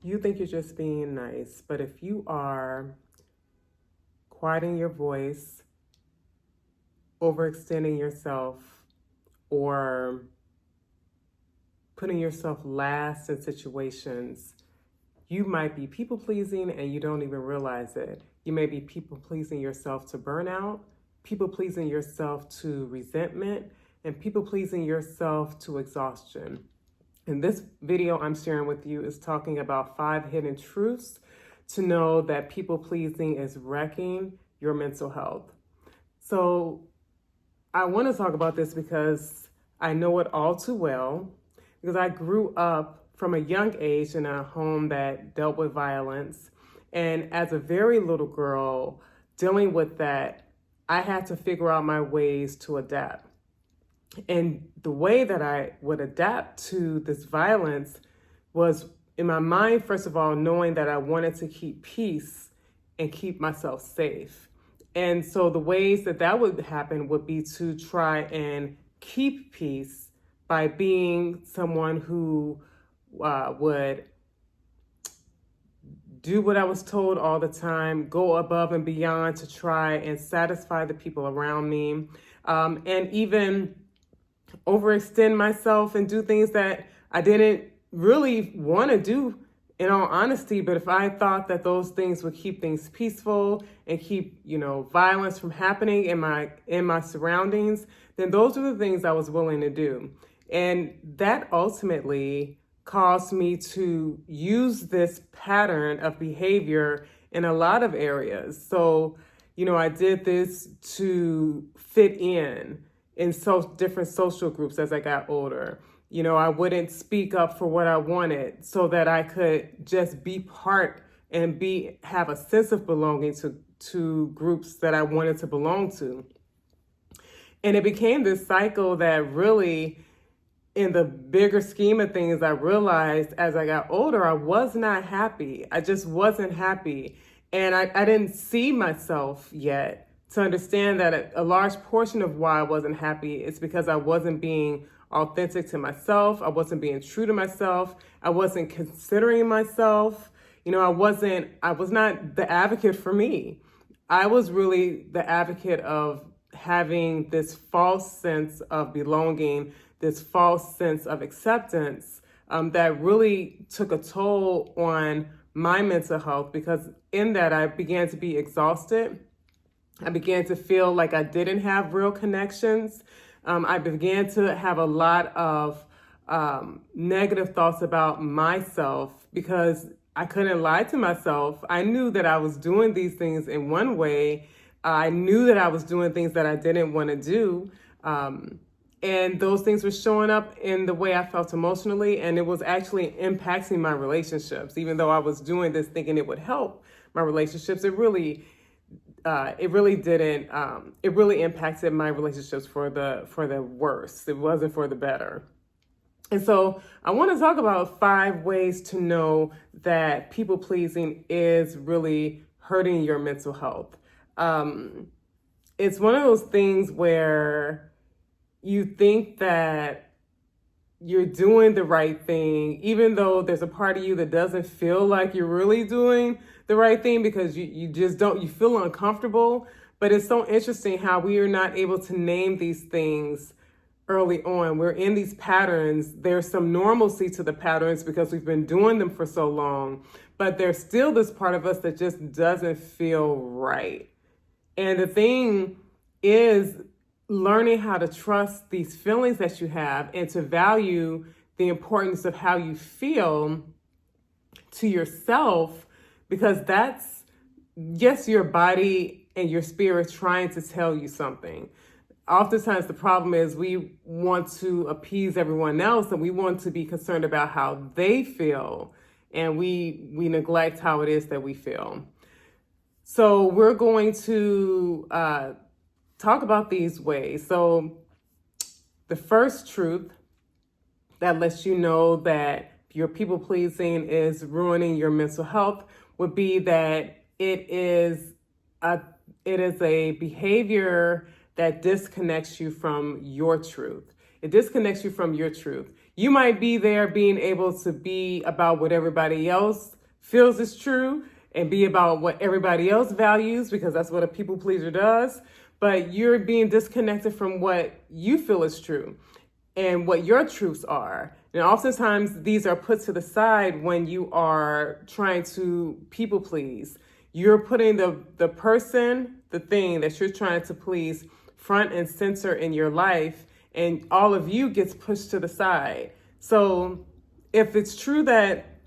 You think you're just being nice, but if you are quieting your voice, overextending yourself, or putting yourself last in situations, you might be people pleasing and you don't even realize it. You may be people pleasing yourself to burnout, people pleasing yourself to resentment, and people pleasing yourself to exhaustion. And this video I'm sharing with you is talking about 5 hidden truths to know that people pleasing is wrecking your mental health. So I want to talk about this because I know it all too well, because I grew up from a young age in a home that dealt with violence. And as a very little girl, dealing with that, I had to figure out my ways to adapt. And the way that I would adapt to this violence was in my mind, first of all, knowing that I wanted to keep peace and keep myself safe. And so the ways that that would happen would be to try and keep peace by being someone who would do what I was told all the time, go above and beyond to try and satisfy the people around me, and even overextend myself and do things that I didn't really want to do, in all honesty. But if I thought that those things would keep things peaceful and keep, violence from happening in my surroundings, then those are the things I was willing to do. And that ultimately caused me to use this pattern of behavior in a lot of areas. So, I did this to fit in different social groups as I got older. I wouldn't speak up for what I wanted so that I could just be part and have a sense of belonging to groups that I wanted to belong to. And it became this cycle that really, in the bigger scheme of things, I realized as I got older, I was not happy. I just wasn't happy. And I didn't see myself yet to understand that a large portion of why I wasn't happy is because I wasn't being authentic to myself. I wasn't being true to myself. I wasn't considering myself. I was not the advocate for me. I was really the advocate of having this false sense of belonging, this false sense of acceptance, that really took a toll on my mental health, because in that I began to be exhausted. I began to feel like I didn't have real connections. I began to have a lot of negative thoughts about myself because I couldn't lie to myself. I knew that I was doing these things in one way. I knew that I was doing things that I didn't want to do. And those things were showing up in the way I felt emotionally, and it was actually impacting my relationships. Even though I was doing this thinking it would help my relationships, it really didn't. It really impacted my relationships for the worse. It wasn't for the better. And so I want to talk about 5 ways to know that people pleasing is really hurting your mental health. It's one of those things where you think that you're doing the right thing, even though there's a part of you that doesn't feel like you're really doing the right thing because you feel uncomfortable. But it's so interesting how we are not able to name these things early on. We're in these patterns. There's some normalcy to the patterns because we've been doing them for so long, but there's still this part of us that just doesn't feel right. And the thing is learning how to trust these feelings that you have and to value the importance of how you feel to yourself, because that's, yes, your body and your spirit trying to tell you something. Oftentimes the problem is we want to appease everyone else and we want to be concerned about how they feel, and we neglect how it is that we feel. So we're going to talk about these ways. So the first truth that lets you know that your people pleasing is ruining your mental health would be that it is a behavior that disconnects you from your truth. It disconnects you from your truth. You might be there being able to be about what everybody else feels is true and be about what everybody else values, because that's what a people pleaser does. But you're being disconnected from what you feel is true and what your truths are. And oftentimes these are put to the side when you are trying to people please. You're putting the person, the thing that you're trying to please front and center in your life, and all of you gets pushed to the side. So if it's true that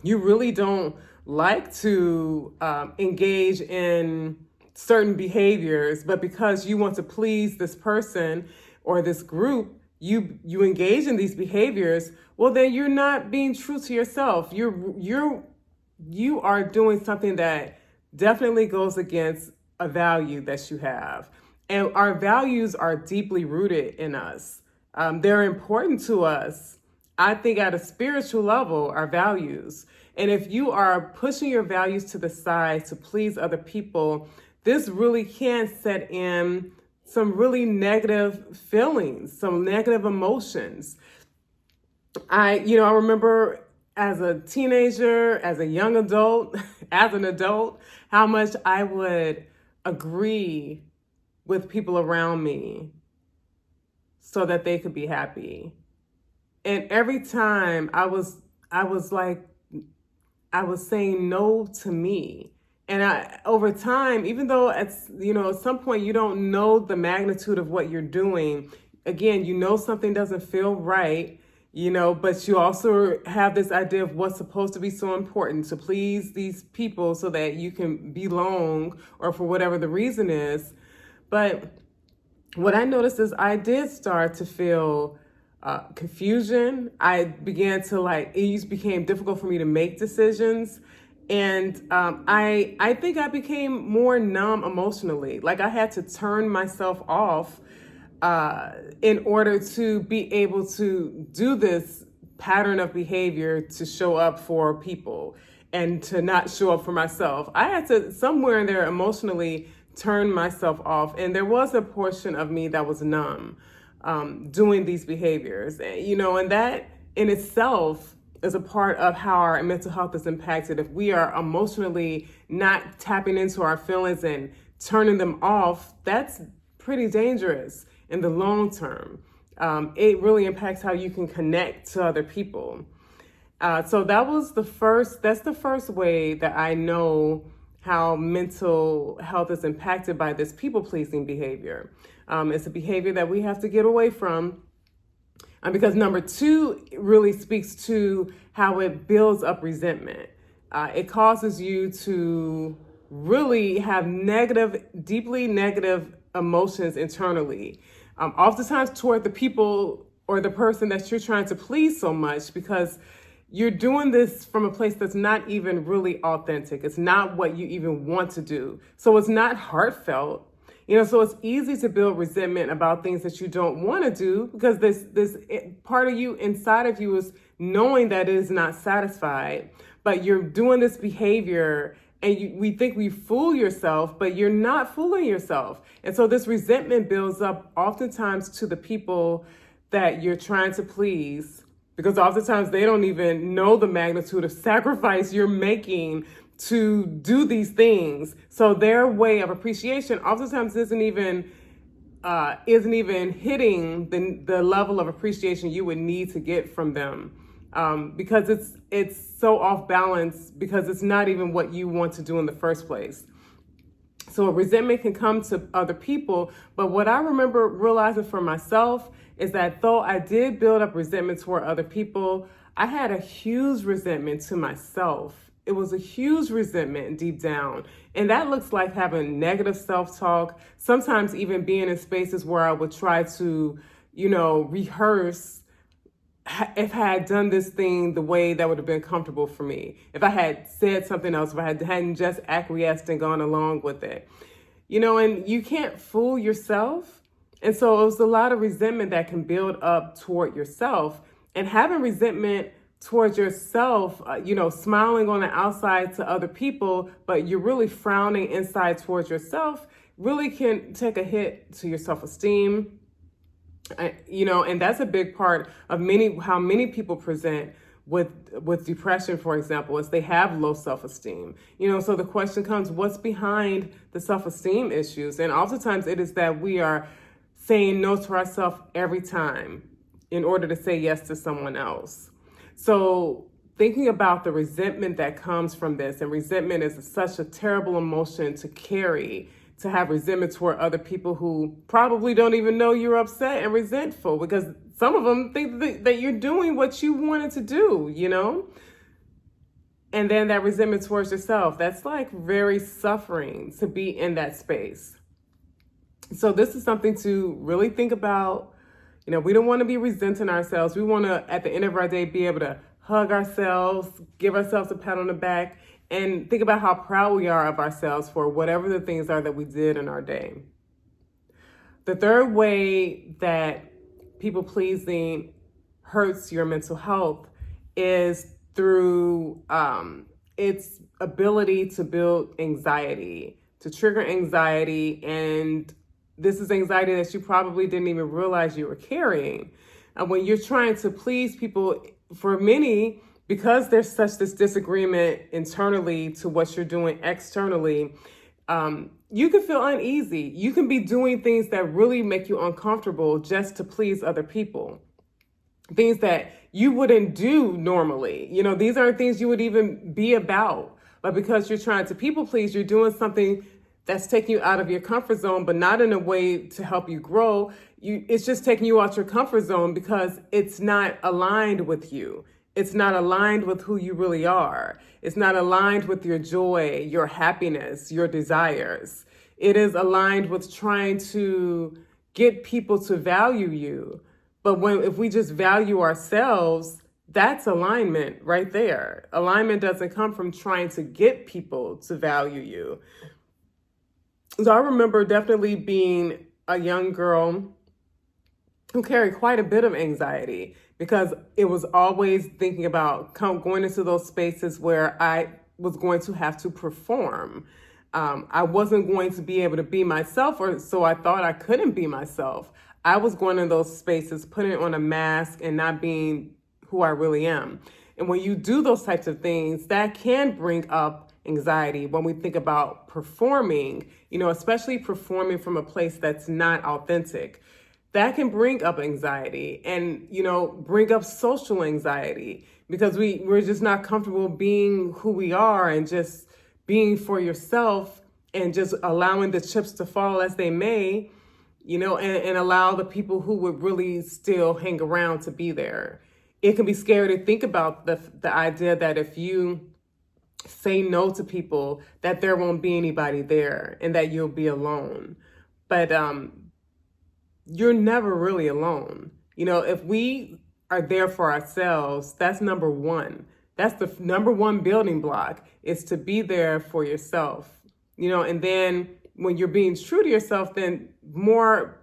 you really don't like to engage in certain behaviors, but because you want to please this person or this group, you engage in these behaviors, well, then you're not being true to yourself. You are doing something that definitely goes against a value that you have. And our values are deeply rooted in us. They're important to us. I think at a spiritual level, our values. And if you are pushing your values to the side to please other people, this really can set in some really negative feelings, some negative emotions. I remember as a teenager, as a young adult, as an adult, how much I would agree with people around me so that they could be happy. And every time I was saying no to me. And over time, even though at some point you don't know the magnitude of what you're doing, again, something doesn't feel right, but you also have this idea of what's supposed to be so important to please these people so that you can belong, or for whatever the reason is. But what I noticed is I did start to feel confusion. I began to it became difficult for me to make decisions. And I think I became more numb emotionally. Like I had to turn myself off in order to be able to do this pattern of behavior to show up for people and to not show up for myself. I had to somewhere in there emotionally turn myself off. And there was a portion of me that was numb doing these behaviors, and that in itself is a part of how our mental health is impacted. If we are emotionally not tapping into our feelings and turning them off, that's pretty dangerous in the long term. It really impacts how you can connect to other people. So that's the first way that I know how mental health is impacted by this people-pleasing behavior. It's a behavior that we have to get away from. Because number two really speaks to how it builds up resentment. It causes you to really have deeply negative emotions internally, oftentimes toward the people or the person that you're trying to please so much, because you're doing this from a place that's not even really authentic. It's not what you even want to do. So it's not heartfelt. So it's easy to build resentment about things that you don't want to do, because this part of you inside of you is knowing that it is not satisfied, but you're doing this behavior and we think we fool yourself, but you're not fooling yourself. And so this resentment builds up oftentimes to the people that you're trying to please, because oftentimes they don't even know the magnitude of sacrifice you're making to do these things. So their way of appreciation oftentimes isn't even hitting the level of appreciation you would need to get from them, because it's so off balance, because it's not even what you want to do in the first place. So resentment can come to other people, but what I remember realizing for myself is that though I did build up resentment toward other people, I had a huge resentment to myself. It was a huge resentment deep down. And that looks like having negative self-talk, sometimes even being in spaces where I would try to, rehearse if I had done this thing the way that would have been comfortable for me. If I had said something else, if I hadn't just acquiesced and gone along with it. And you can't fool yourself. And so it was a lot of resentment that can build up toward yourself. And having resentment towards yourself, smiling on the outside to other people, but you're really frowning inside towards yourself, really can take a hit to your self-esteem. And that's a big part of how many people present with depression, for example, is they have low self-esteem. So the question comes, what's behind the self-esteem issues? And oftentimes it is that we are saying no to ourselves every time in order to say yes to someone else. So thinking about the resentment that comes from this, and resentment is such a terrible emotion to carry, to have resentment toward other people who probably don't even know you're upset and resentful, because some of them think that you're doing what you wanted to do. And then that resentment towards yourself, that's like very suffering to be in that space. So this is something to really think about. We don't want to be resenting ourselves. We want to, at the end of our day, be able to hug ourselves, give ourselves a pat on the back, and think about how proud we are of ourselves for whatever the things are that we did in our day. The third way that people pleasing hurts your mental health is through its ability to build anxiety, to trigger anxiety. And this is anxiety that you probably didn't even realize you were carrying. And when you're trying to please people, for many, because there's such this disagreement internally to what you're doing externally, you can feel uneasy. You can be doing things that really make you uncomfortable just to please other people. Things that you wouldn't do normally. These aren't things you would even be about. But because you're trying to people please, you're doing something that's taking you out of your comfort zone, but not in a way to help you grow. It's just taking you out your comfort zone because it's not aligned with you. It's not aligned with who you really are. It's not aligned with your joy, your happiness, your desires. It is aligned with trying to get people to value you. But if we just value ourselves, that's alignment right there. Alignment doesn't come from trying to get people to value you. So I remember definitely being a young girl who carried quite a bit of anxiety because it was always thinking about going into those spaces where I was going to have to perform. I wasn't going to be able to be myself, or so I thought I couldn't be myself. I was going in those spaces, putting on a mask and not being who I really am. And when you do those types of things, that can bring up anxiety when we think about performing, especially performing from a place that's not authentic. That can bring up anxiety and, bring up social anxiety because we're just not comfortable being who we are and just being for yourself and just allowing the chips to fall as they may, and allow the people who would really still hang around to be there. It can be scary to think about the idea that if you say no to people, that there won't be anybody there and that you'll be alone. But you're never really alone. If we are there for ourselves, that's number one. That's the number one building block, is to be there for yourself. And then when you're being true to yourself, then more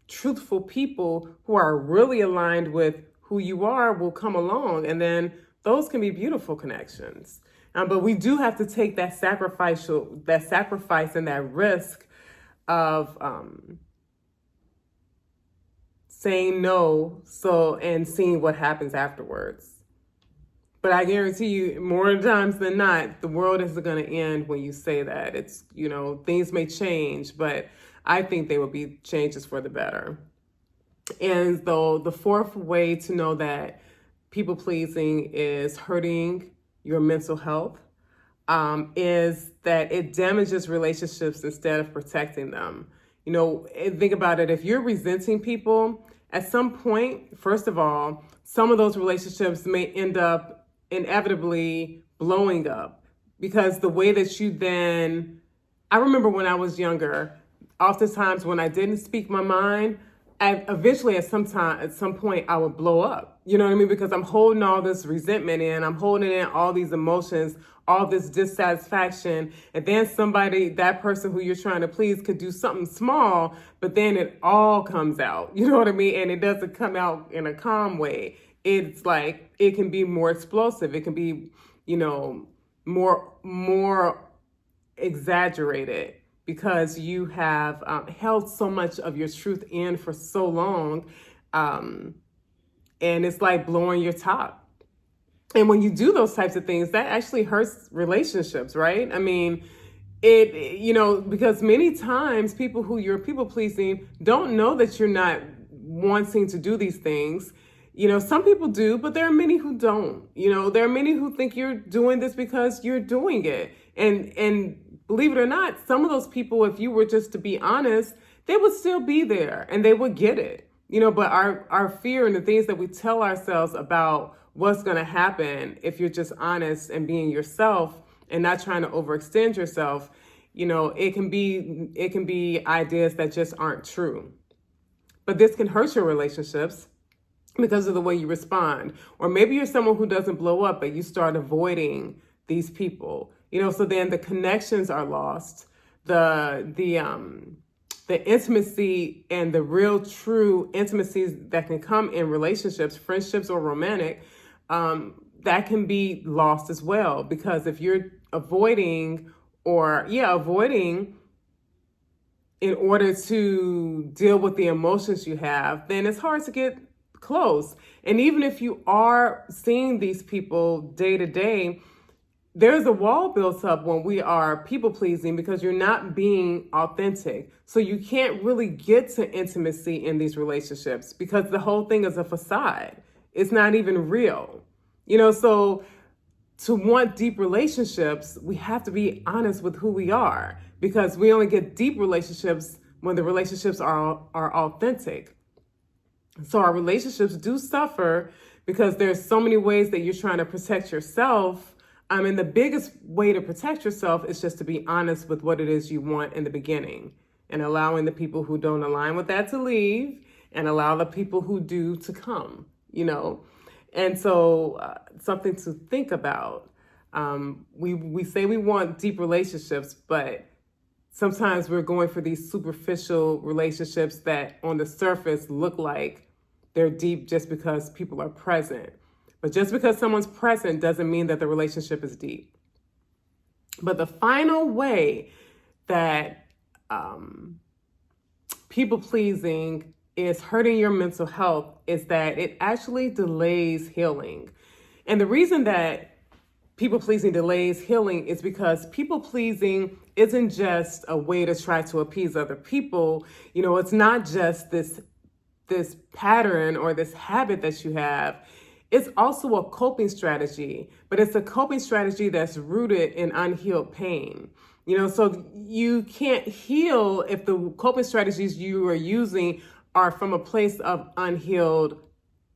truthful people who are really aligned with who you are will come along. And then those can be beautiful connections. But we do have to take that sacrifice and that risk of saying no, and seeing what happens afterwards. But I guarantee you, more times than not, the world isn't going to end when you say that. It's, things may change, but I think they will be changes for the better. And so the fourth way to know that people pleasing is hurting your mental health is that it damages relationships instead of protecting them. Think about it. If you're resenting people, at some point, first of all, some of those relationships may end up inevitably blowing up because the way that I remember when I was younger, oftentimes when I didn't speak my mind, eventually at some point I would blow up. You know what I mean? Because I'm holding all this resentment in, I'm holding in all these emotions, all this dissatisfaction, and then that person who you're trying to please could do something small, but then it all comes out. You know what I mean? And it doesn't come out in a calm way. It's like, it can be more explosive. It can be, more exaggerated. because you have held so much of your truth in for so long. And it's like blowing your top. And when you do those types of things, that actually hurts relationships, right? I mean, because many times people who you're people pleasing don't know that you're not wanting to do these things. Some people do, but there are many who don't. There are many who think you're doing this because you're doing it. And believe it or not, some of those people, if you were just to be honest, they would still be there and they would get it. But our fear and the things that we tell ourselves about what's going to happen if you're just honest and being yourself and not trying to overextend yourself, it can be ideas that just aren't true. But this can hurt your relationships because of the way you respond. Or maybe you're someone who doesn't blow up, but you start avoiding these people. So then the connections are lost. The intimacy and the real true intimacies that can come in relationships, friendships or romantic, that can be lost as well. Because if you're avoiding in order to deal with the emotions you have, then it's hard to get close. And even if you are seeing these people day to day, there's a wall built up when we are people pleasing because you're not being authentic. So you can't really get to intimacy in these relationships because the whole thing is a facade. It's not even real. So to want deep relationships, we have to be honest with who we are, because we only get deep relationships when the relationships are authentic. So our relationships do suffer because there's so many ways that you're trying to protect yourself. And the biggest way to protect yourself is just to be honest with what it is you want in the beginning, and allowing the people who don't align with that to leave and allow the people who do to come, And so something to think about. We say we want deep relationships, but sometimes we're going for these superficial relationships that on the surface look like they're deep just because people are present. But just because someone's present doesn't mean that the relationship is deep. But the final way that people pleasing is hurting your mental health is that it actually delays healing. And the reason that people pleasing delays healing is because people pleasing isn't just a way to try to appease other people. It's not just this pattern or this habit that you have. It's also a coping strategy, but it's a coping strategy that's rooted in unhealed pain. So you can't heal if the coping strategies you are using are from a place of unhealed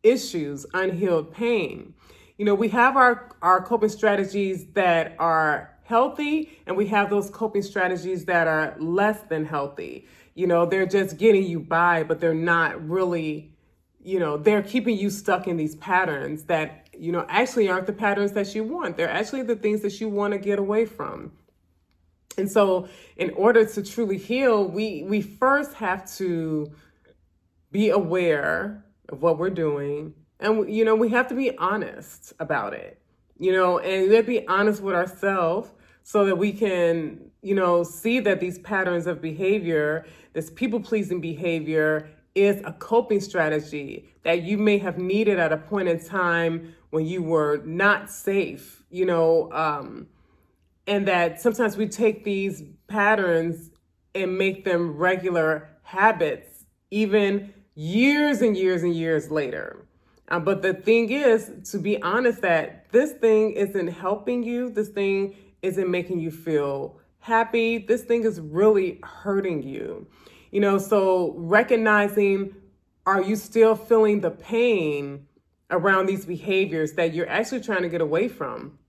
issues, unhealed pain. We have our coping strategies that are healthy, and we have those coping strategies that are less than healthy. They're just getting you by, but they're not really, they're keeping you stuck in these patterns that, actually aren't the patterns that you want. They're actually the things that you want to get away from. And so in order to truly heal, we first have to be aware of what we're doing. And, we have to be honest about it, and we have to be honest with ourselves so that we can, see that these patterns of behavior, this people-pleasing behavior, is a coping strategy that you may have needed at a point in time when you were not safe, and that sometimes we take these patterns and make them regular habits, even years and years and years later. But the thing is, to be honest, that this thing isn't helping you. This thing isn't making you feel happy. This thing is really hurting you. So recognizing, are you still feeling the pain around these behaviors that you're actually trying to get away from?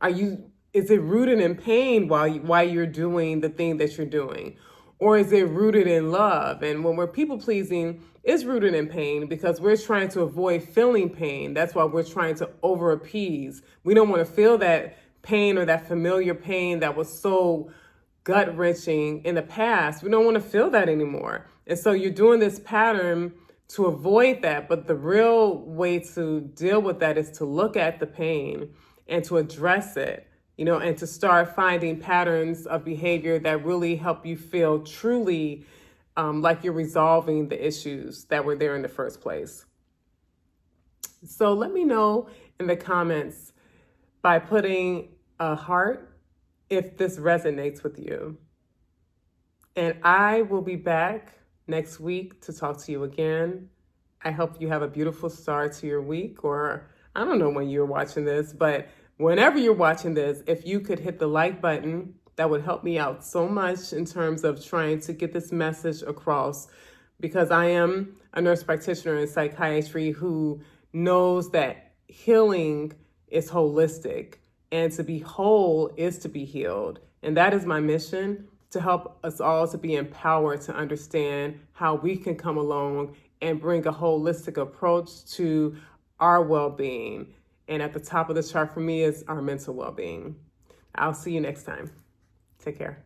Is it rooted in pain while you're doing the thing that you're doing? Or is it rooted in love? And when we're people pleasing, it's rooted in pain because we're trying to avoid feeling pain. That's why we're trying to over appease. We don't want to feel that pain or that familiar pain that was so gut wrenching in the past. We don't want to feel that anymore. And so you're doing this pattern to avoid that. But the real way to deal with that is to look at the pain and to address it and to start finding patterns of behavior that really help you feel truly like you're resolving the issues that were there in the first place. So let me know in the comments by putting a heart if this resonates with you. And I will be back next week to talk to you again. I hope you have a beautiful start to your week, or I don't know when you're watching this, but whenever you're watching this, if you could hit the like button, that would help me out so much in terms of trying to get this message across, because I am a nurse practitioner in psychiatry who knows that healing is holistic, and to be whole is to be healed. And that is my mission, to help us all to be empowered to understand how we can come along and bring a holistic approach to our well-being. And at the top of the chart for me is our mental well-being. I'll see you next time. Take care.